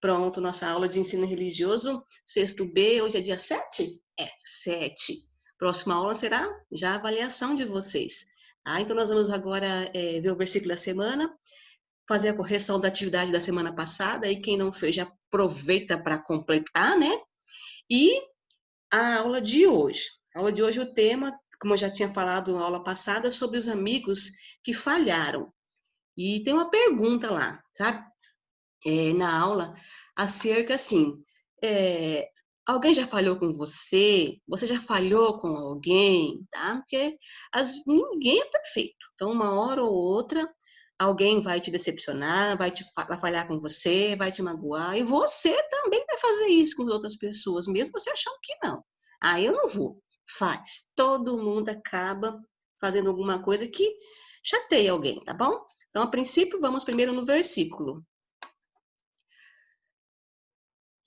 Pronto, nossa aula de ensino religioso, sexto B, hoje é dia 7? É, 7. Próxima aula será já a avaliação de vocês. Tá? Então, nós vamos agora ver o versículo da semana, fazer a correção da atividade da semana passada, e quem não fez, já aproveita para completar, né? E a aula de hoje. A aula de hoje, o tema, como eu já tinha falado na aula passada, sobre os amigos que falharam. E tem uma pergunta lá, sabe? Na aula, acerca assim, é, alguém já falhou com você? Você já falhou com alguém? Tá? Porque ninguém é perfeito. Então, uma hora ou outra, alguém vai te decepcionar, vai falhar com você, vai te magoar, e você também vai fazer isso com as outras pessoas, mesmo você achando que não. Ah, eu não vou. Faz. Todo mundo acaba fazendo alguma coisa que chateia alguém, tá bom? Então, a princípio, vamos primeiro no versículo.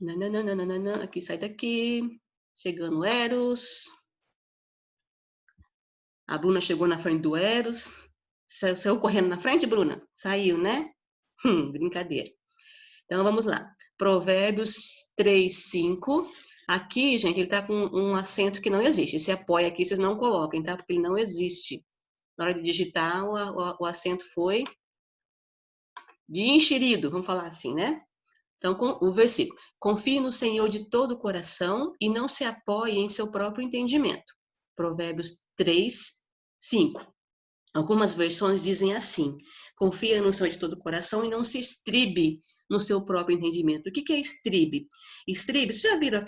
Nananana, aqui, sai daqui. Chegando Eros. A Bruna chegou na frente do Eros. Saiu correndo na frente, Bruna? Saiu, né? Brincadeira. Então, vamos lá. Provérbios 3, 5. Aqui, gente, ele está com um acento que não existe. Esse apoia aqui, vocês não coloquem, tá? Porque ele não existe. Na hora de digitar, o acento foi de enxerido, vamos falar assim, né? Então, o versículo: confie no Senhor de todo o coração e não se apoie em seu próprio entendimento. Provérbios 3, 5. Algumas versões dizem assim: confia no Senhor de todo o coração e não se estribe no seu próprio entendimento. O que é estribe? Estribe, vocês já viram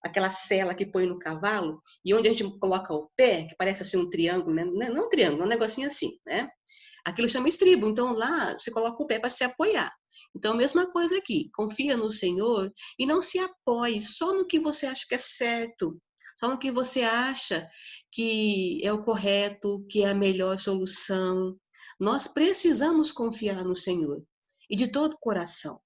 aquela sela que põe no cavalo e onde a gente coloca o pé, que parece assim um triângulo, né? Não um triângulo, é um negocinho assim, né? Aquilo chama estribo. Então lá você coloca o pé para se apoiar. Então, mesma coisa aqui. Confia no Senhor e não se apoie só no que você acha que é certo, só no que você acha que é o correto, que é a melhor solução. Nós precisamos confiar no Senhor e de todo o coração.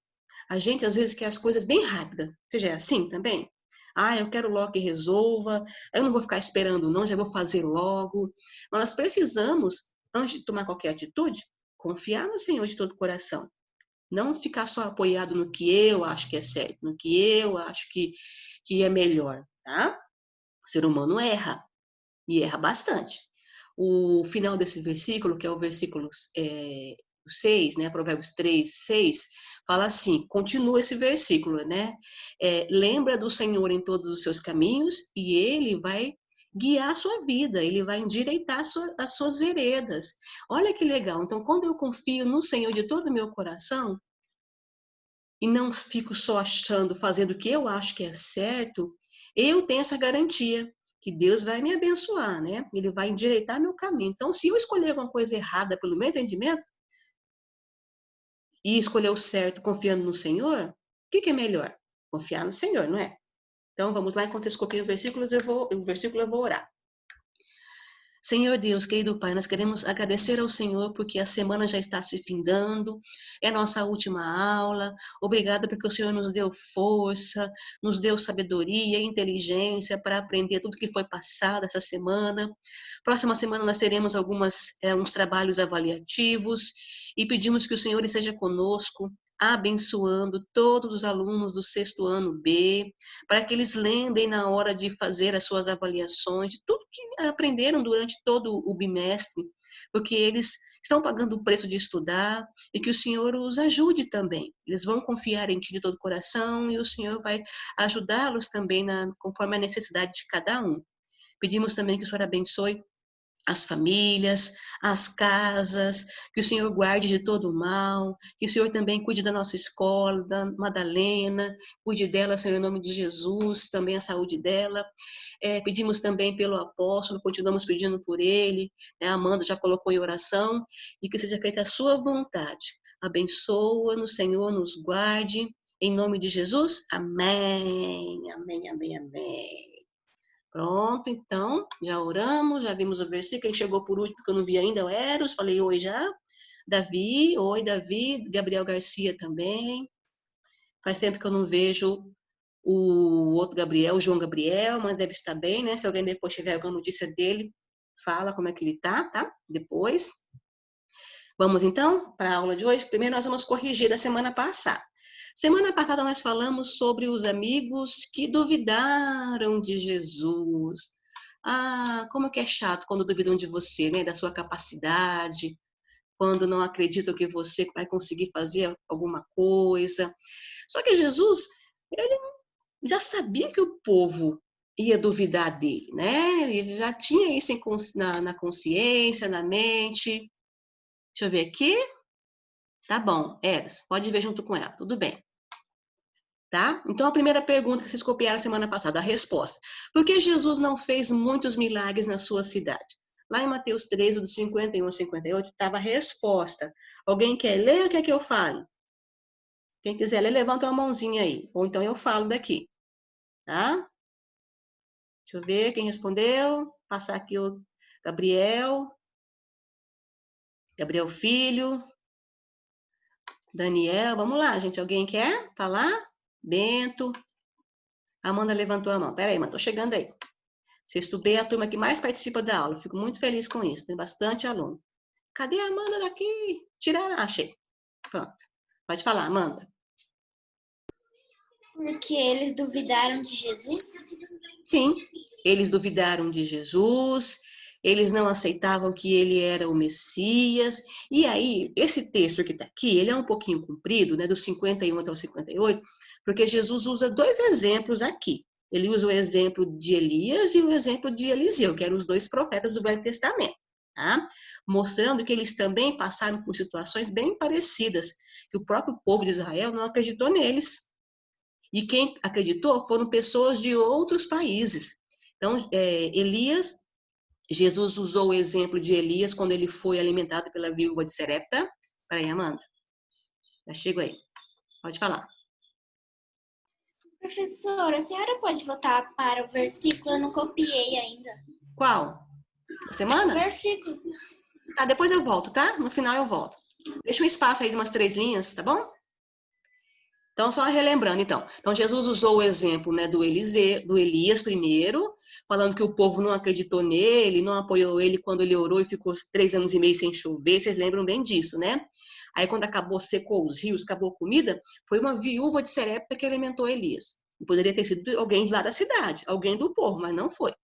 A gente às vezes quer as coisas bem rápidas. Você já é assim também? Ah, eu quero logo que resolva, eu não vou ficar esperando não, já vou fazer logo. Mas nós precisamos, antes de tomar qualquer atitude, confiar no Senhor de todo o coração. Não ficar só apoiado no que eu acho que é certo, no que eu acho que é melhor, tá? O ser humano erra, e erra bastante. O final desse versículo, que é o versículo 6, né, Provérbios 3, 6, fala assim, continua esse versículo, né? Lembra do Senhor em todos os seus caminhos e Ele vai guiar a sua vida, Ele vai endireitar as suas veredas. Olha que legal. Então, quando eu confio no Senhor de todo o meu coração, e não fico só achando, fazendo o que eu acho que é certo, eu tenho essa garantia que Deus vai me abençoar, né? Ele vai endireitar meu caminho. Então, se eu escolher alguma coisa errada pelo meu entendimento e escolher o certo confiando no Senhor, o que é melhor? Confiar no Senhor, não é? Então, vamos lá, enquanto eu escutei o versículo eu vou orar. Senhor Deus, querido Pai, nós queremos agradecer ao Senhor porque a semana já está se findando, é nossa última aula. Obrigada porque o Senhor nos deu força, nos deu sabedoria e inteligência para aprender tudo que foi passado essa semana. Próxima semana nós teremos uns trabalhos avaliativos e pedimos que o Senhor esteja conosco, abençoando todos os alunos do sexto ano B, para que eles lembrem na hora de fazer as suas avaliações, de tudo que aprenderam durante todo o bimestre, porque eles estão pagando o preço de estudar e que o Senhor os ajude também. Eles vão confiar em Ti de todo o coração e o Senhor vai ajudá-los também conforme a necessidade de cada um. Pedimos também que o Senhor abençoe as famílias, as casas, que o Senhor guarde de todo o mal, que o Senhor também cuide da nossa escola, da Madalena, cuide dela, Senhor, em nome de Jesus, também a saúde dela. Pedimos também pelo apóstolo, continuamos pedindo por ele, né? A Amanda já colocou em oração, e que seja feita a sua vontade. Abençoa-nos, Senhor, nos guarde, em nome de Jesus, amém, amém, amém, amém. Pronto, então, já oramos, já vimos o versículo. Quem chegou por último, que eu não vi ainda, é o Eros, falei oi já. Davi, oi Davi, Gabriel Garcia também. Faz tempo que eu não vejo o outro Gabriel, o João Gabriel, mas deve estar bem, né? Se alguém depois tiver alguma notícia dele, fala como é que ele tá? Depois. Vamos então para a aula de hoje? Primeiro nós vamos corrigir da semana passada. Semana passada nós falamos sobre os amigos que duvidaram de Jesus. Ah, como que é chato quando duvidam de você, né? Da sua capacidade, quando não acreditam que você vai conseguir fazer alguma coisa. Só que Jesus, ele já sabia que o povo ia duvidar dele, né? Ele já tinha isso na consciência, na mente. Deixa eu ver aqui. Tá bom, Eras, pode ver junto com ela, tudo bem. Tá? Então, a primeira pergunta que vocês copiaram semana passada, a resposta. Por que Jesus não fez muitos milagres na sua cidade? Lá em Mateus 13, do 51 a 58, estava a resposta. Alguém quer ler ou quer que eu fale? Quem quiser ler, levanta uma mãozinha aí. Ou então eu falo daqui. Tá? Deixa eu ver quem respondeu. Passar aqui o Gabriel. Gabriel Filho. Daniel, vamos lá, gente. Alguém quer falar? Bento. Amanda levantou a mão. Peraí, Amanda, tô chegando aí. Sexto B é a turma que mais participa da aula. Fico muito feliz com isso. Tem bastante aluno. Cadê a Amanda daqui? Tiraram, achei. Pronto. Pode falar, Amanda. Porque eles duvidaram de Jesus? Sim, eles duvidaram de Jesus, eles não aceitavam que ele era o Messias. E aí, esse texto que está aqui, ele é um pouquinho comprido, né, do 51 até o 58, porque Jesus usa dois exemplos aqui. Ele usa o exemplo de Elias e o exemplo de Eliseu, que eram os dois profetas do Velho Testamento, tá? Mostrando que eles também passaram por situações bem parecidas, que o próprio povo de Israel não acreditou neles. E quem acreditou foram pessoas de outros países. Então, Elias, Jesus usou o exemplo de Elias quando ele foi alimentado pela viúva de Serepta. Peraí, Amanda. Já chego aí. Pode falar. Professora, a senhora pode voltar para o versículo? Eu não copiei ainda. Qual? A O semana? versículo. Tá, depois eu volto, tá? No final eu volto. Deixa um espaço aí de umas 3 linhas, tá bom? Então, só relembrando, então. Então, Jesus usou o exemplo, né, do Elias primeiro, falando que o povo não acreditou nele, não apoiou ele quando ele orou e ficou 3 anos e meio sem chover. Vocês lembram bem disso, né? Aí, quando secou os rios, acabou a comida, foi uma viúva de Serepta que alimentou Elias. E poderia ter sido alguém lá da cidade, alguém do povo, mas não foi.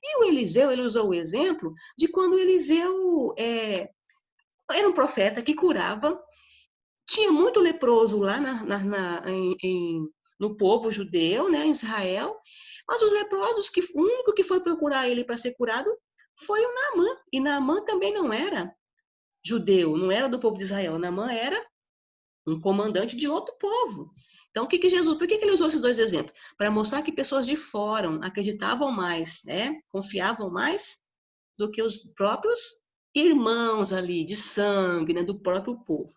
E o Eliseu, ele usou o exemplo de quando Eliseu era um profeta que curava. Tinha muito leproso lá no povo judeu, né, em Israel, mas os leprosos, o único que foi procurar ele para ser curado foi o Naamã. E Naamã também não era judeu, não era do povo de Israel. Naamã era um comandante de outro povo. Então, por que ele usou esses dois exemplos? Para mostrar que pessoas de fora acreditavam mais, né, confiavam mais do que os próprios irmãos ali de sangue, né, do próprio povo.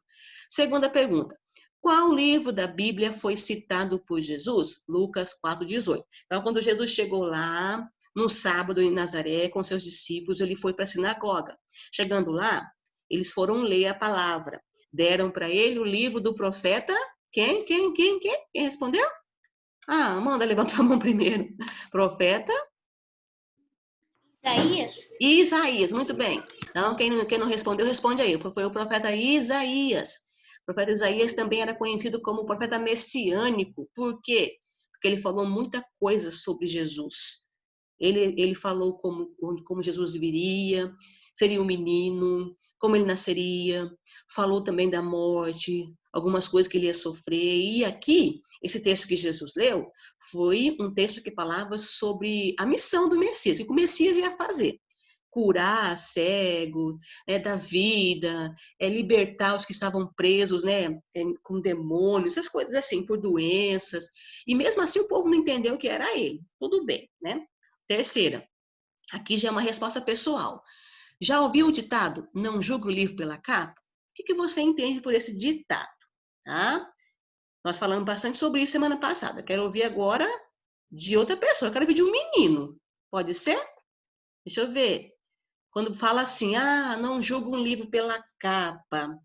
Segunda pergunta. Qual livro da Bíblia foi citado por Jesus? Lucas 4:18. Então, quando Jesus chegou lá, no sábado em Nazaré, com seus discípulos, ele foi para a sinagoga. Chegando lá, eles foram ler a palavra. Deram para ele o livro do profeta. Quem respondeu? Ah, Amanda levantou a mão primeiro. Profeta Isaías? Isaías, muito bem. Então, quem não respondeu, responde aí. Foi o profeta Isaías. O profeta Isaías também era conhecido como o profeta messiânico. Por quê? Porque ele falou muita coisa sobre Jesus. Ele falou como Jesus viria, seria um menino, como ele nasceria, falou também da morte, algumas coisas que ele ia sofrer. E aqui, esse texto que Jesus leu, foi um texto que falava sobre a missão do Messias, o que o Messias ia fazer. Curar cego, dar vida, libertar os que estavam presos, né, com demônios, essas coisas assim, por doenças. E mesmo assim o povo não entendeu que era ele. Tudo bem, né? Terceira, aqui já é uma resposta pessoal. Já ouviu o ditado, não julgue o livro pela capa? O que você entende por esse ditado? Tá? Nós falamos bastante sobre isso semana passada. Quero ouvir agora de outra pessoa. Quero ouvir de um menino. Pode ser? Deixa eu ver. Quando fala assim, não julgue um livro pela capa.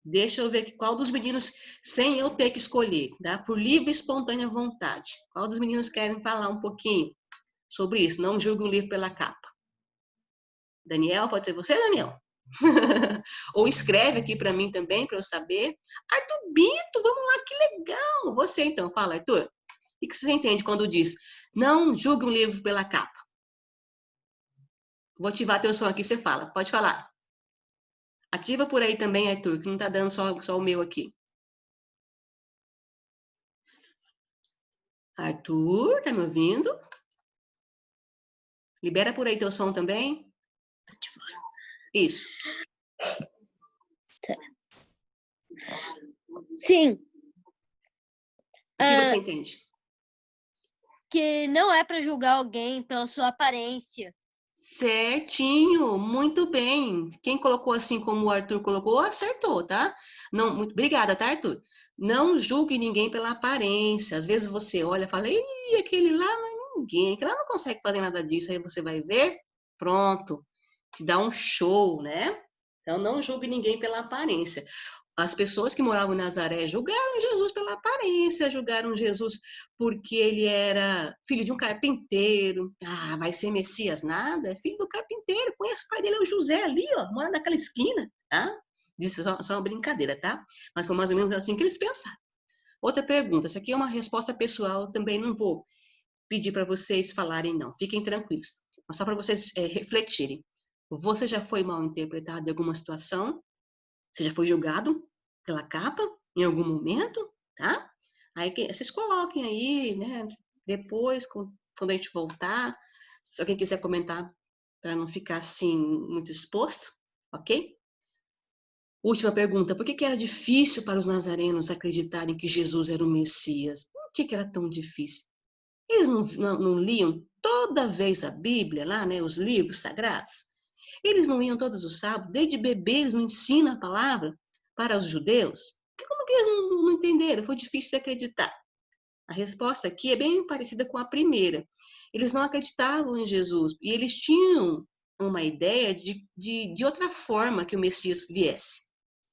Deixa eu ver qual dos meninos, sem eu ter que escolher, tá? Por livre e espontânea vontade. Qual dos meninos querem falar um pouquinho sobre isso? Não julgue um livro pela capa. Daniel, pode ser você, Daniel? Ou escreve aqui para mim também, para eu saber. Arthur Bito, vamos lá, que legal. Você então, fala, Arthur. O que você entende quando diz, não julgue um livro pela capa? Vou ativar teu som aqui, você fala. Pode falar. Ativa por aí também, Arthur, que não tá dando só o meu aqui. Arthur, tá me ouvindo? Libera por aí teu som também. Isso. Sim. O que você entende? Que não é para julgar alguém pela sua aparência. Certinho, muito bem. Quem colocou assim como o Arthur colocou, acertou, tá? Não, muito obrigada, tá, Arthur? Não julgue ninguém pela aparência. Às vezes você olha e fala, ih, aquele lá não é ninguém, aquele lá não consegue fazer nada disso. Aí você vai ver, pronto, te dá um show, né? Então não julgue ninguém pela aparência. As pessoas que moravam em Nazaré julgaram Jesus pela aparência, julgaram Jesus porque ele era filho de um carpinteiro. Ah, vai ser Messias nada? É filho do carpinteiro. Conheço o pai dele, é o José ali, ó, mora naquela esquina, tá? Isso é só uma brincadeira, tá? Mas foi mais ou menos assim que eles pensaram. Outra pergunta, essa aqui é uma resposta pessoal, também não vou pedir para vocês falarem, não. Fiquem tranquilos. Mas só para vocês refletirem. Você já foi mal interpretado em alguma situação? Você já foi julgado pela capa em algum momento, tá? Aí vocês coloquem aí, né? Depois, quando a gente voltar, se alguém quiser comentar para não ficar assim muito exposto, ok? Última pergunta: por que era difícil para os nazarenos acreditarem que Jesus era o Messias? Por que era tão difícil? Eles não liam toda vez a Bíblia lá, né? Os livros sagrados? Eles não iam todos os sábados, desde bebê eles não ensinam a palavra para os judeus? Como que eles não entenderam? Foi difícil de acreditar. A resposta aqui é bem parecida com a primeira. Eles não acreditavam em Jesus e eles tinham uma ideia de outra forma que o Messias viesse.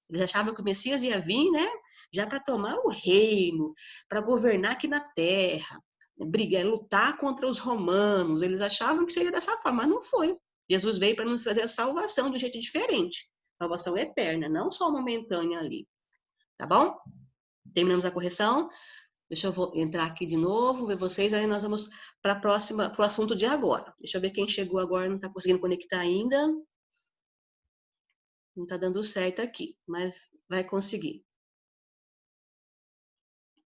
Eles achavam que o Messias ia vir, né, já para tomar o reino, para governar aqui na terra, brigar, lutar contra os romanos. Eles achavam que seria dessa forma, mas não foi. Jesus veio para nos trazer a salvação de um jeito diferente. Salvação eterna, não só momentânea ali. Tá bom? Terminamos a correção. Deixa eu entrar aqui de novo, ver vocês, aí nós vamos para o assunto de agora. Deixa eu ver quem chegou agora, não está conseguindo conectar ainda. Não está dando certo aqui, mas vai conseguir.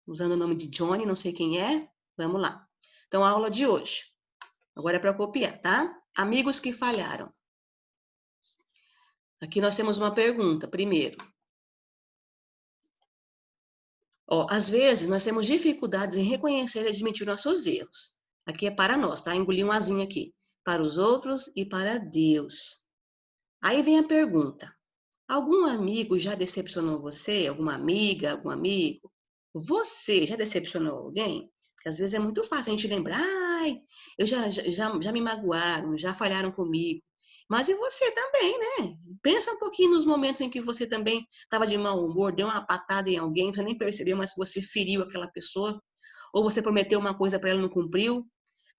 Usando o nome de Johnny, não sei quem é. Vamos lá. Então, a aula de hoje. Agora é para copiar, tá? Amigos que falharam. Aqui nós temos uma pergunta, primeiro. Ó, às vezes, nós temos dificuldades em reconhecer e admitir nossos erros. Aqui é para nós, tá? Engoli um azinho aqui. Para os outros e para Deus. Aí vem a pergunta. Algum amigo já decepcionou você? Alguma amiga, algum amigo? Você já decepcionou alguém? Porque às vezes é muito fácil a gente lembrar, ai, já me magoaram, já falharam comigo. Mas e você também, né? Pensa um pouquinho nos momentos em que você também estava de mau humor, deu uma patada em alguém, você nem percebeu, mas você feriu aquela pessoa. Ou você prometeu uma coisa para ela e não cumpriu.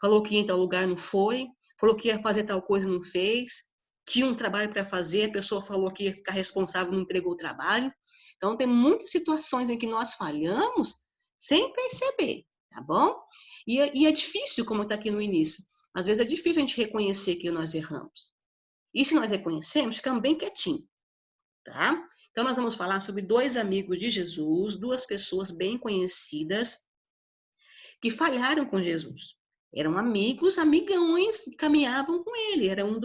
Falou que ia em tal lugar, não foi. Falou que ia fazer tal coisa, não fez. Tinha um trabalho para fazer, a pessoa falou que ia ficar responsável, não entregou o trabalho. Então, tem muitas situações em que nós falhamos sem perceber, tá bom? E é difícil, como está aqui no início. Às vezes é difícil a gente reconhecer que nós erramos. E se nós reconhecemos, ficamos bem quietinhos, tá? Então, nós vamos falar sobre dois amigos de Jesus, duas pessoas bem conhecidas que falharam com Jesus. Eram amigos, amigões, caminhavam com ele. Eram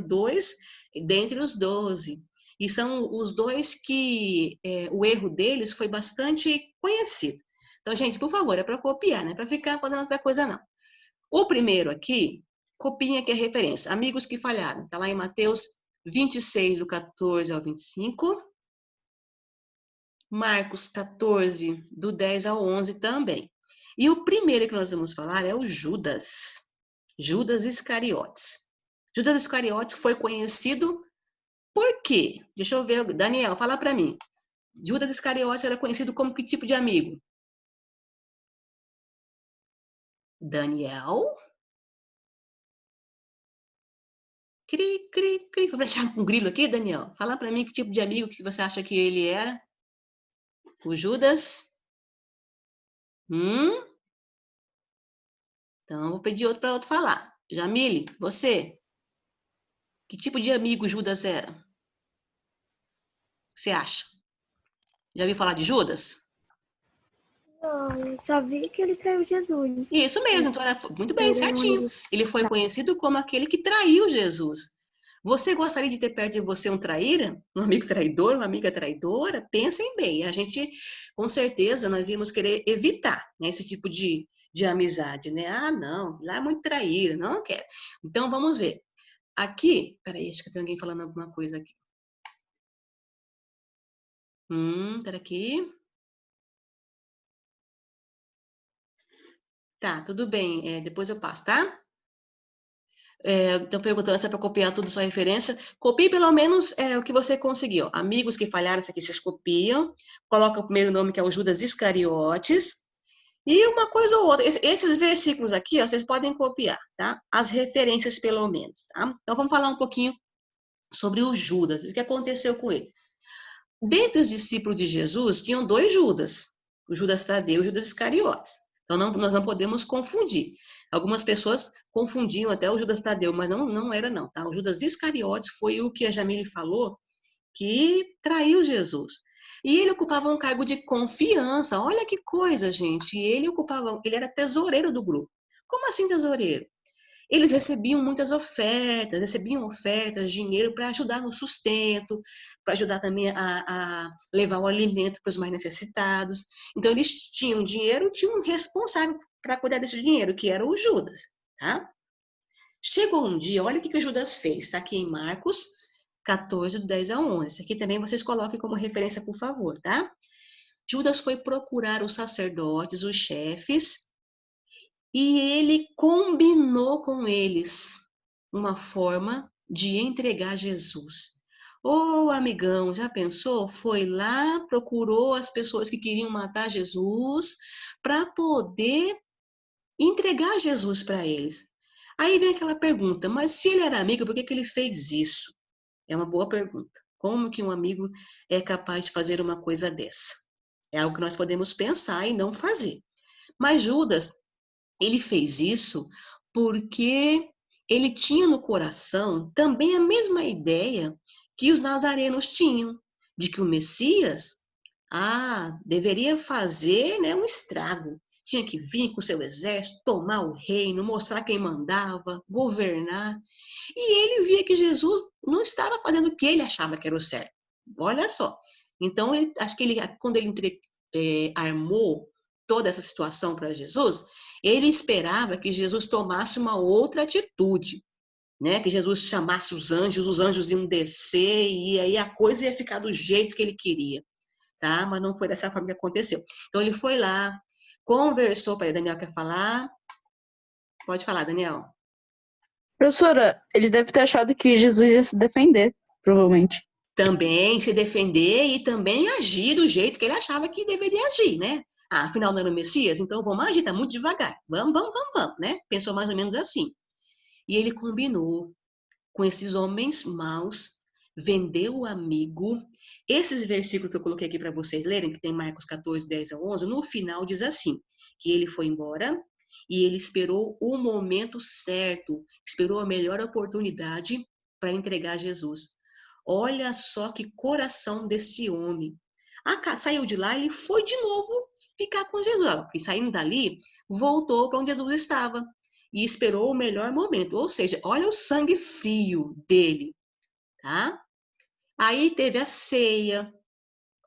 dois dentre os 12. E são os dois que o erro deles foi bastante conhecido. Então, gente, por favor, é para copiar, não é para ficar fazendo outra coisa, não. O primeiro aqui, copiem aqui a referência. Amigos que falharam. Está lá em Mateus 26, do 14 ao 25. Marcos 14, do 10 ao 11 também. E o primeiro que nós vamos falar é o Judas. Judas Iscariotes. Judas Iscariotes foi conhecido por quê? Deixa eu ver. Daniel, fala para mim. Judas Iscariotes era conhecido como que tipo de amigo? Daniel? Cri, cri, cri. Vou deixar com um grilo aqui, Daniel. Fala para mim que tipo de amigo que você acha que ele era. O Judas? Então, eu vou pedir outro para outro falar. Jamile, você? Que tipo de amigo Judas era? O que você acha? Já ouviu falar de Judas? Não, eu só vi que ele traiu Jesus. Isso mesmo, então muito bem, certinho. Ele foi conhecido como aquele que traiu Jesus. Você gostaria de ter perto de você um traíra? Um amigo traidor, uma amiga traidora? Pensem bem, a gente, com certeza, nós íamos querer evitar, né, esse tipo de amizade, né? Ah, não, lá é muito traíra, não quero. Então, vamos ver. Aqui, peraí, acho que tem alguém falando alguma coisa aqui. Pera aqui. Tá, tudo bem, depois eu passo, tá? Então, perguntando se é para copiar tudo sua referência. Copie pelo menos o que você conseguiu. Amigos que falharam, isso aqui vocês copiam. Coloca o primeiro nome, que é o Judas Iscariotes. E uma coisa ou outra. Esses versículos aqui, ó, vocês podem copiar, tá? As referências, pelo menos, tá? Então, vamos falar um pouquinho sobre o Judas. O que aconteceu com ele? Dentre os discípulos de Jesus, tinham 2 Judas. O Judas Tadeu e o Judas Iscariotes. Então, nós não podemos confundir. Algumas pessoas confundiam até o Judas Tadeu, mas não era não, tá? O Judas Iscariotes foi o que a Jamile falou, que traiu Jesus. E ele ocupava um cargo de confiança. Olha que coisa, gente. Ele era tesoureiro do grupo. Como assim tesoureiro? Eles recebiam muitas ofertas, dinheiro para ajudar no sustento, para ajudar também a levar o alimento para os mais necessitados. Então, eles tinham dinheiro, tinham um responsável para cuidar desse dinheiro, que era o Judas, tá? Chegou um dia, olha o que o Judas fez, está aqui em Marcos 14, do 10 ao 11. Isso aqui também vocês coloquem como referência, por favor, tá? Judas foi procurar os sacerdotes, os chefes, e ele combinou com eles uma forma de entregar Jesus. Ô, amigão, já pensou? Foi lá, procurou as pessoas que queriam matar Jesus para poder entregar Jesus para eles. Aí vem aquela pergunta, mas se ele era amigo, por que ele fez isso? É uma boa pergunta. Como que um amigo é capaz de fazer uma coisa dessa? É algo que nós podemos pensar e não fazer. Mas Judas, ele fez isso porque ele tinha no coração também a mesma ideia que os nazarenos tinham, de que o Messias, deveria fazer, né, um estrago. Tinha que vir com seu exército, tomar o reino, mostrar quem mandava, governar. E ele via que Jesus não estava fazendo o que ele achava que era o certo. Olha só. Então, acho que quando ele armou toda essa situação para Jesus, ele esperava que Jesus tomasse uma outra atitude, né? Que Jesus chamasse os anjos iam descer e aí a coisa ia ficar do jeito que ele queria, tá? Mas não foi dessa forma que aconteceu. Então ele foi lá, conversou para ele. Daniel quer falar? Pode falar, Daniel. Professora, ele deve ter achado que Jesus ia se defender, provavelmente. Também se defender e também agir do jeito que ele achava que deveria agir, né? Afinal não era o Messias, então vamos agir, tá muito devagar. Vamos, né? Pensou mais ou menos assim. E ele combinou com esses homens maus, vendeu o amigo. Esses versículos que eu coloquei aqui para vocês lerem, que tem Marcos 14, 10 a 11, no final diz assim, que ele foi embora e ele esperou o momento certo, esperou a melhor oportunidade para entregar Jesus. Olha só que coração desse homem. Saiu de lá e foi de novo ficar com Jesus. E saindo dali, voltou para onde Jesus estava e esperou o melhor momento. Ou seja, olha o sangue frio dele, tá? Aí teve a ceia,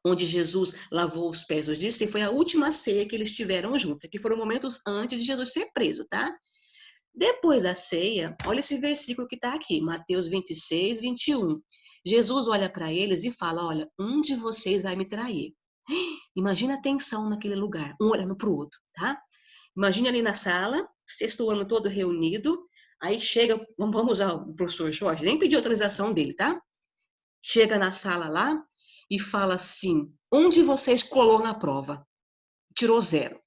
onde Jesus lavou os pés dos discípulos, e foi a última ceia que eles tiveram juntos, que foram momentos antes de Jesus ser preso, tá? Depois da ceia, olha esse versículo que está aqui, Mateus 26, 21. Jesus olha para eles e fala, olha, um de vocês vai me trair. Imagina a tensão naquele lugar, um olhando para o outro, tá? Imagina ali na sala, sexto ano todo reunido, aí chega, vamos usar o professor Jorge, nem pedir autorização dele, tá? Chega na sala lá e fala assim, um de vocês colou na prova, tirou 0.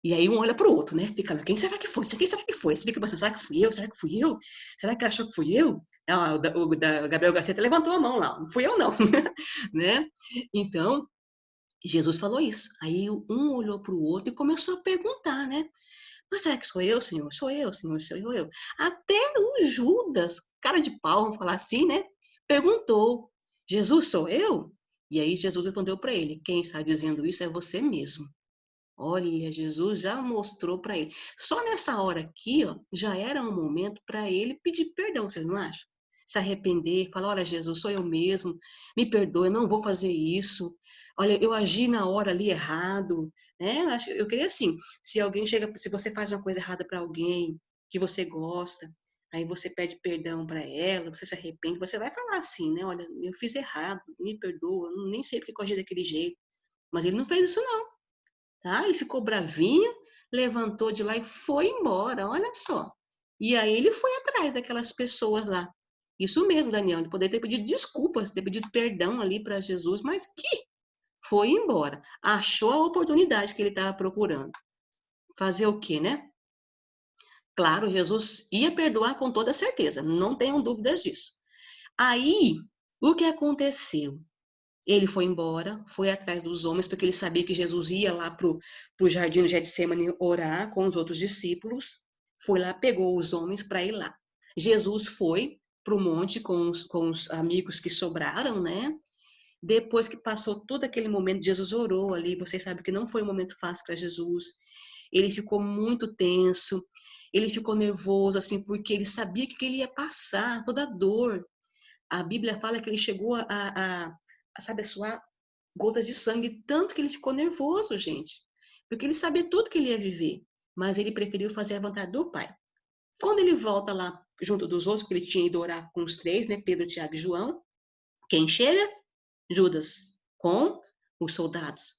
E aí um olha pro outro, né? Fica lá, quem será que foi? Quem será que foi? Você fica pensando, será que fui eu? Será que fui eu? Será que ela achou que fui eu? Ah, o Gabriel Garcia até levantou a mão lá, não fui eu não, né? Então, Jesus falou isso. Aí um olhou pro outro e começou a perguntar, né? Mas será que sou eu, Senhor? Sou eu, Senhor, sou eu. Até o Judas, cara de pau, vamos falar assim, né? Perguntou, Jesus, sou eu? E aí Jesus respondeu para ele, quem está dizendo isso é você mesmo. Olha, Jesus já mostrou para ele. Só nessa hora aqui, ó, já era um momento para ele pedir perdão, vocês não acham? Se arrepender, falar, olha, Jesus, sou eu mesmo, me perdoe, eu não vou fazer isso. Olha, eu agi na hora ali errado, né? Eu queria assim, se alguém chega, se você faz uma coisa errada para alguém que você gosta, aí você pede perdão para ela, você se arrepende, você vai falar assim, né? Olha, eu fiz errado, me perdoa, eu nem sei porque eu agi daquele jeito. Mas ele não fez isso não. Tá? Ele ficou bravinho, levantou de lá e foi embora, olha só. E aí ele foi atrás daquelas pessoas lá. Isso mesmo, Daniel, ele poderia ter pedido desculpas, ter pedido perdão ali para Jesus, mas que foi embora. Achou a oportunidade que ele estava procurando. Fazer o quê, né? Claro, Jesus ia perdoar com toda certeza, não tenham dúvidas disso. Aí, o que aconteceu? Ele foi embora, foi atrás dos homens, porque ele sabia que Jesus ia lá para o jardim do Getsemane orar com os outros discípulos. Foi lá, pegou os homens para ir lá. Jesus foi para o monte com os amigos que sobraram, né? Depois que passou todo aquele momento, Jesus orou ali. Vocês sabem que não foi um momento fácil para Jesus. Ele ficou muito tenso, ele ficou nervoso, assim, porque ele sabia que ele ia passar toda a dor. A Bíblia fala que ele chegou sabe, a suar gotas de sangue, tanto que ele ficou nervoso, gente. Porque ele sabia tudo que ele ia viver, mas ele preferiu fazer a vontade do Pai. Quando ele volta lá junto dos outros, porque ele tinha ido orar com os três, né, Pedro, Tiago e João, quem chega? Judas, com os soldados.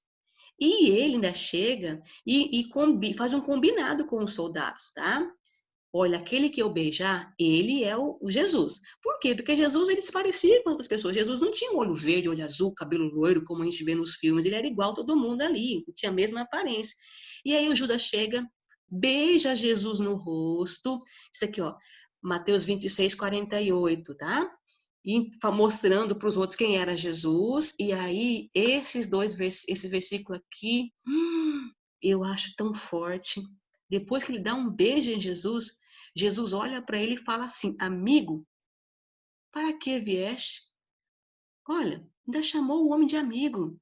E ele ainda chega e faz um combinado com os soldados, tá? Olha, aquele que eu beijar, ele é o Jesus. Por quê? Porque Jesus, ele se parecia com outras pessoas. Jesus não tinha olho verde, olho azul, cabelo loiro, como a gente vê nos filmes. Ele era igual a todo mundo ali, tinha a mesma aparência. E aí o Judas chega, beija Jesus no rosto. Isso aqui, ó, Mateus 26, 48, tá? E mostrando para os outros quem era Jesus. E aí, esse versículo aqui, eu acho tão forte. Depois que ele dá um beijo em Jesus, Jesus olha para ele e fala assim, amigo, para que vieste? Olha, ainda chamou o homem de amigo.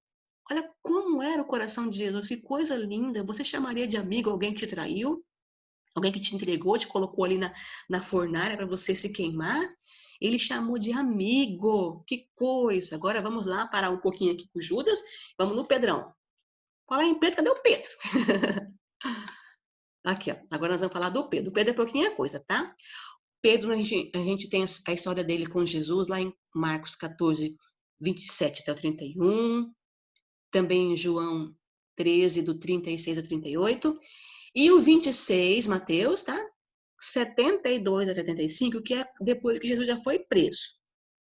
Olha como era o coração de Jesus, que coisa linda. Você chamaria de amigo alguém que te traiu? Alguém que te entregou, te colocou ali na fornalha para você se queimar? Ele chamou de amigo. Que coisa. Agora vamos lá parar um pouquinho aqui com Judas. Vamos no Pedrão. Falar em Pedro, cadê o Pedro? Aqui, ó. Agora nós vamos falar do Pedro. O Pedro é pouquinha coisa, tá? Pedro, a gente tem a história dele com Jesus lá em Marcos 14, 27 até o 31. Também em João 13, do 36 ao 38. E o 26, Mateus, tá? 72 a 75, que é depois que Jesus já foi preso.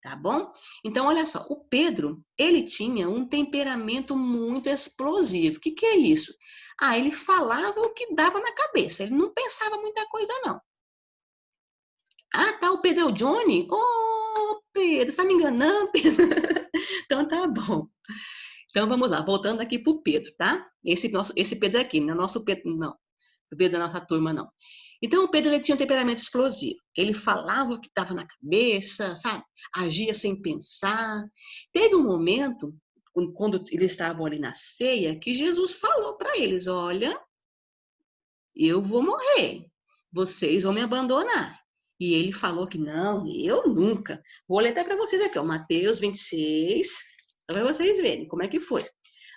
Tá bom? Então, olha só, o Pedro, ele tinha um temperamento muito explosivo. O que é isso? Ah, ele falava o que dava na cabeça, ele não pensava muita coisa, não. Ah, tá, o Pedro é o Johnny? Ô, Pedro, você tá me enganando, Pedro? Então, tá bom. Então, vamos lá, voltando aqui pro Pedro, tá? Esse Pedro aqui, não é nosso Pedro, não. O Pedro da nossa turma, não. Então, o Pedro ele tinha um temperamento explosivo. Ele falava o que estava na cabeça, sabe? Agia sem pensar. Teve um momento, quando eles estavam ali na ceia, que Jesus falou para eles, olha, eu vou morrer. Vocês vão me abandonar. E ele falou que não, eu nunca. Vou ler até para vocês aqui, ó, Mateus 26, para vocês verem como é que foi.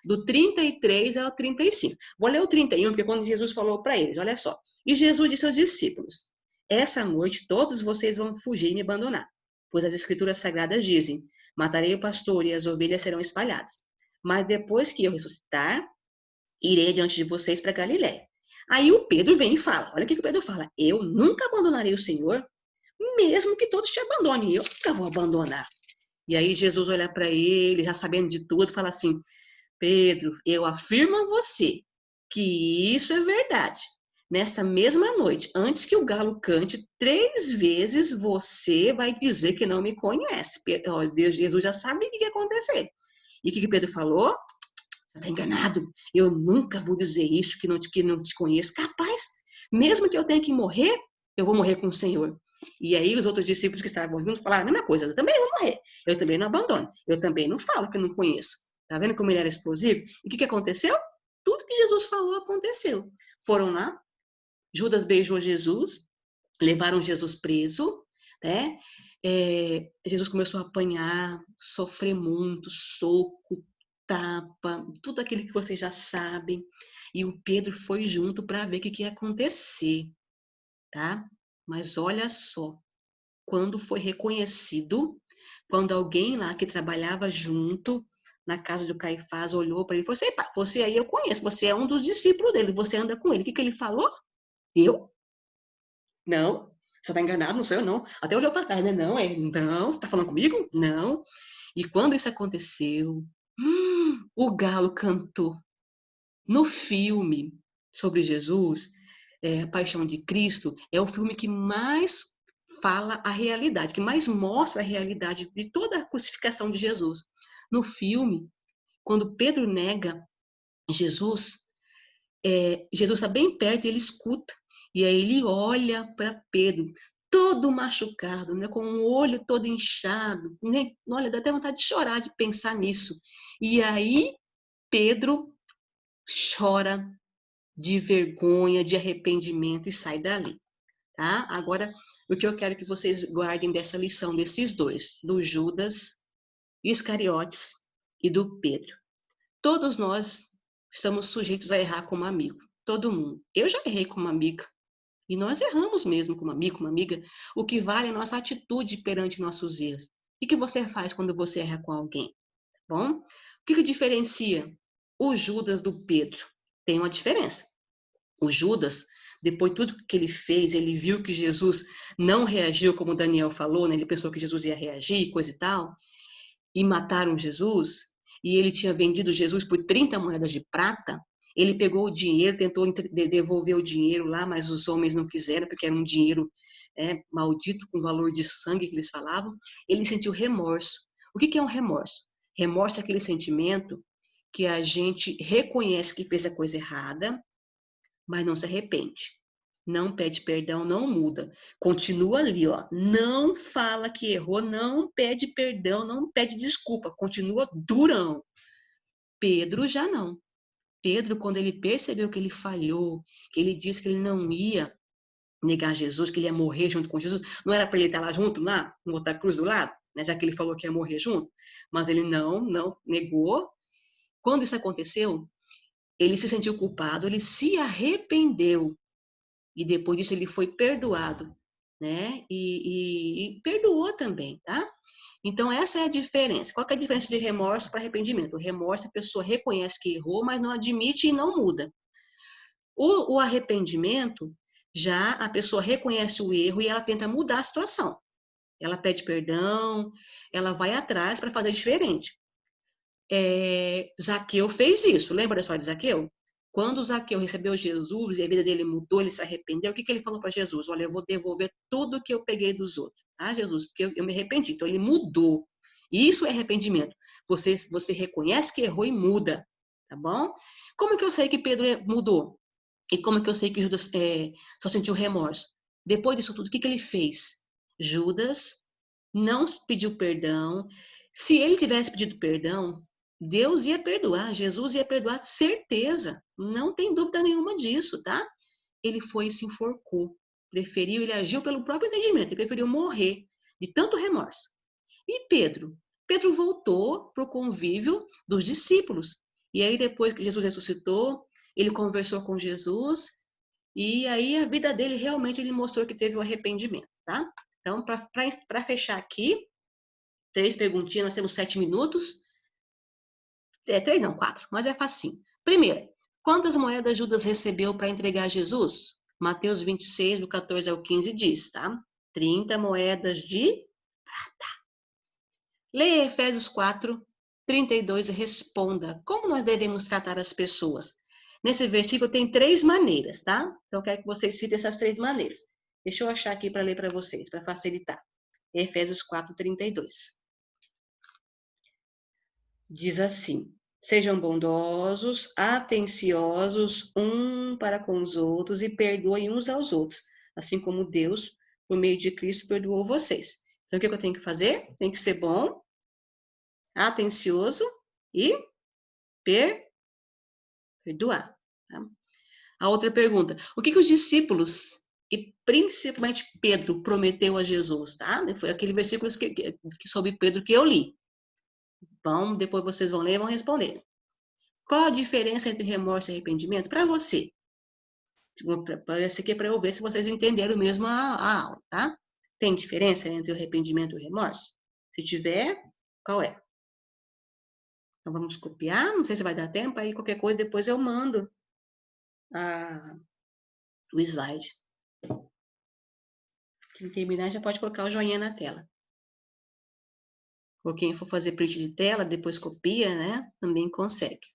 Do 33 ao 35. Vou ler o 31, porque quando Jesus falou para eles, olha só. E Jesus disse aos discípulos, essa noite todos vocês vão fugir e me abandonar, pois as escrituras sagradas dizem, matarei o pastor e as ovelhas serão espalhadas. Mas depois que eu ressuscitar, irei diante de vocês para Galiléia. Aí o Pedro vem e fala, olha o que o Pedro fala, eu nunca abandonarei o Senhor, mesmo que todos te abandonem, eu nunca vou abandonar. E aí Jesus olha para ele, já sabendo de tudo, fala assim, Pedro, eu afirmo a você que isso é verdade. Nessa mesma noite, antes que o galo cante, 3 vezes você vai dizer que não me conhece. Deus, Jesus já sabe o que ia acontecer. E o que Pedro falou? Você está enganado. Eu nunca vou dizer isso, que não te conheço. Capaz, mesmo que eu tenha que morrer, eu vou morrer com o Senhor. E aí os outros discípulos que estavam juntos falaram a mesma coisa. Eu também vou morrer. Eu também não abandono. Eu também não falo que eu não conheço. Tá vendo como ele era explosivo? E o que aconteceu? Tudo que Jesus falou aconteceu. Foram lá, Judas beijou Jesus, levaram Jesus preso, né? Jesus começou a apanhar, sofrer muito, soco, tapa, tudo aquilo que vocês já sabem. E o Pedro foi junto para ver o que ia acontecer, tá? Mas olha só, quando foi reconhecido, quando alguém lá que trabalhava junto na casa do Caifás olhou para ele e falou assim, você aí eu conheço, você é um dos discípulos dele, você anda com ele. O que ele falou? Eu? Não. Você está enganado, não sou eu, não. Até olhou para trás, né? Não, não, você está falando comigo? Não. E quando isso aconteceu, o galo cantou. No filme sobre Jesus, A Paixão de Cristo, é o filme que mais fala a realidade, que mais mostra a realidade de toda a crucificação de Jesus. No filme, quando Pedro nega Jesus, Jesus está bem perto e ele escuta. E aí ele olha para Pedro, todo machucado, né, com o olho todo inchado. Né? Olha, dá até vontade de chorar de pensar nisso. E aí Pedro chora de vergonha, de arrependimento e sai dali. Tá? Agora, o que eu quero que vocês guardem dessa lição, desses dois, do Judas Iscariotes e do Pedro. Todos nós estamos sujeitos a errar como amigo. Todo mundo. Eu já errei como amiga. E nós erramos mesmo como amigo, como amiga. O que vale é a nossa atitude perante nossos erros. O que você faz quando você erra com alguém? Bom, o que diferencia o Judas do Pedro? Tem uma diferença. O Judas, depois de tudo que ele fez, ele viu que Jesus não reagiu como Daniel falou, né? Ele pensou que Jesus ia reagir, coisa e tal, e mataram Jesus, e ele tinha vendido Jesus por 30 moedas de prata. Ele pegou o dinheiro, tentou devolver o dinheiro lá, mas os homens não quiseram, porque era um dinheiro maldito, com valor de sangue que eles falavam. Ele sentiu remorso. O que é um remorso? Remorso é aquele sentimento que a gente reconhece que fez a coisa errada, mas não se arrepende. Não pede perdão, não muda. Continua ali, ó. Não fala que errou, não pede perdão, não pede desculpa. Continua durão. Pedro já não. Pedro, quando ele percebeu que ele falhou, que ele disse que ele não ia negar Jesus, que ele ia morrer junto com Jesus, não era para ele estar lá junto, lá, com outra cruz do lado, né, já que ele falou que ia morrer junto, mas ele não negou. Quando isso aconteceu, ele se sentiu culpado, ele se arrependeu, e depois disso ele foi perdoado, né, e perdoou também, tá? Então, essa é a diferença. Qual que é a diferença de remorso para arrependimento? O remorso, a pessoa reconhece que errou, mas não admite e não muda. O arrependimento, já a pessoa reconhece o erro e ela tenta mudar a situação. Ela pede perdão, ela vai atrás para fazer diferente. Zaqueu fez isso. Lembra da história de Zaqueu? Quando Zaqueu recebeu Jesus e a vida dele mudou, ele se arrependeu, o que ele falou para Jesus? Olha, eu vou devolver tudo que eu peguei dos outros, tá, Jesus? Porque eu me arrependi. Então, ele mudou. Isso é arrependimento. Você reconhece que errou e muda, tá bom? Como é que eu sei que Pedro mudou? E como é que eu sei que Judas só sentiu remorso? Depois disso tudo, o que ele fez? Judas não pediu perdão. Se ele tivesse pedido perdão, Deus ia perdoar, Jesus ia perdoar, certeza. Não tem dúvida nenhuma disso, tá? Ele foi e se enforcou. Preferiu, ele agiu pelo próprio entendimento, ele preferiu morrer de tanto remorso. E Pedro? Pedro voltou para o convívio dos discípulos. E aí, depois que Jesus ressuscitou, ele conversou com Jesus, e aí a vida dele realmente ele mostrou que teve o arrependimento, tá? Então, para fechar aqui, 3 perguntinhas, nós temos 7 minutos. 3 não, 4, mas é facinho. Primeiro, quantas moedas Judas recebeu para entregar a Jesus? Mateus 26, do 14 ao 15 diz, tá? 30 moedas de prata. Leia Efésios 4, 32 e responda. Como nós devemos tratar as pessoas? Nesse versículo tem 3 maneiras, tá? Então, eu quero que vocês citem essas 3 maneiras. Deixa eu achar aqui para ler para vocês, para facilitar. Efésios 4:32. Diz assim: sejam bondosos, atenciosos um para com os outros e perdoem uns aos outros, assim como Deus, por meio de Cristo, perdoou vocês. Então, o que eu tenho que fazer? Tem que ser bom, atencioso e perdoar. Tá? A outra pergunta: o que os discípulos, e principalmente Pedro, prometeu a Jesus? Tá? Foi aquele versículo sobre Pedro que eu li. Então, depois vocês vão ler e vão responder. Qual a diferença entre remorso e arrependimento? Para você. Esse aqui é para eu ver se vocês entenderam mesmo a aula, tá? Tem diferença entre o arrependimento e o remorso? Se tiver, qual é? Então, vamos copiar. Não sei se vai dar tempo, aí qualquer coisa depois eu mando o slide. Quem terminar já pode colocar o joinha na tela. Ou quem for fazer print de tela, depois copia, né? Também consegue.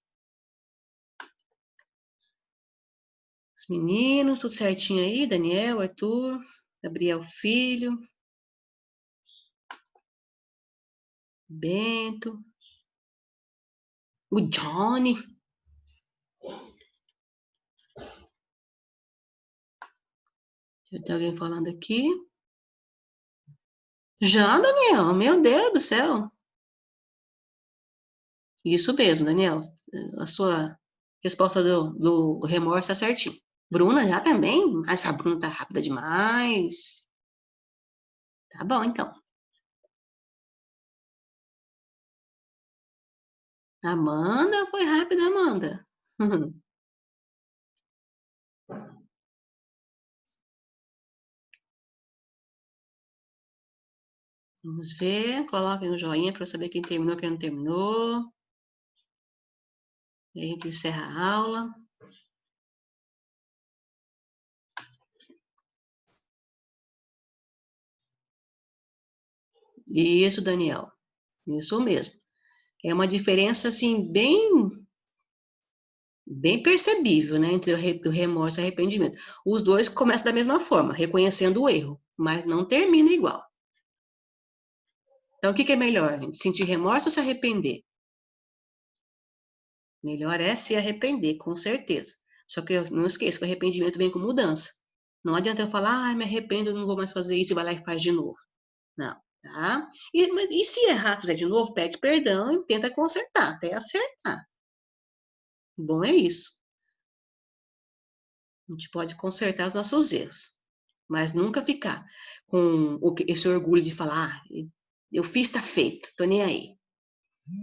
Os meninos, tudo certinho aí? Daniel, Arthur, Gabriel Filho, Bento, o Johnny. Deixa eu ter alguém falando aqui. Já, Daniel? Meu Deus do céu. Isso mesmo, Daniel. A sua resposta do remorso está certinho. Bruna já também? Mas a Bruna tá rápida demais. Tá bom, então. Amanda, foi rápida, Amanda. Vamos ver, coloquem um joinha para saber quem terminou, quem não terminou. E a gente encerra a aula. Isso, Daniel. Isso mesmo. É uma diferença, assim, bem percebível, né, entre o remorso e o arrependimento. Os dois começam da mesma forma, reconhecendo o erro, mas não termina igual. Então, o que é melhor, gente? Sentir remorso ou se arrepender? Melhor é se arrepender, com certeza. Só que não esqueça que o arrependimento vem com mudança. Não adianta eu falar, me arrependo, eu não vou mais fazer isso, e vai lá e faz de novo. Não, tá? E se errar, fizer de novo, pede perdão e tenta consertar, até acertar. Bom é isso. A gente pode consertar os nossos erros, mas nunca ficar com esse orgulho de falar, eu fiz, tá feito, tô nem aí.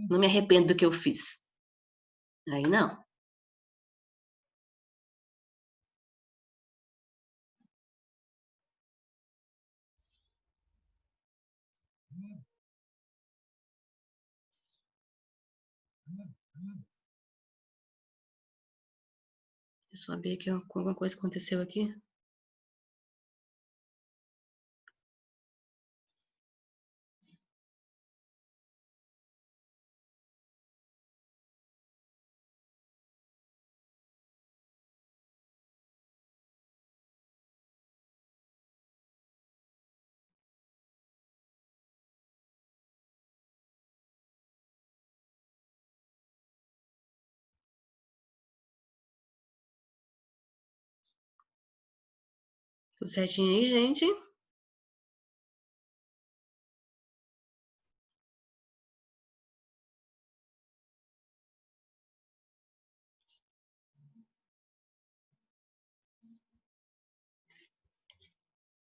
Não me arrependo do que eu fiz. Aí não. Deixa eu só ver aqui, alguma coisa aconteceu aqui. Tudo certinho aí, gente?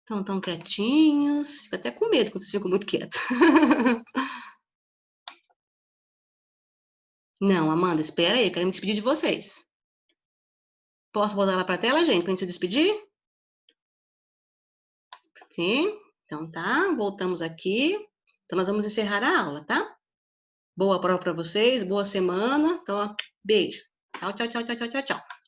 Estão tão quietinhos. Fico até com medo quando vocês ficam muito quietos. Não, Amanda, espera aí, eu quero me despedir de vocês. Posso voltar lá para a tela, gente, para a gente se despedir? Sim? Então tá, voltamos aqui. Então nós vamos encerrar a aula, tá? Boa prova para vocês, boa semana. Então, ó, beijo. Tchau, tchau, tchau, tchau, tchau, tchau.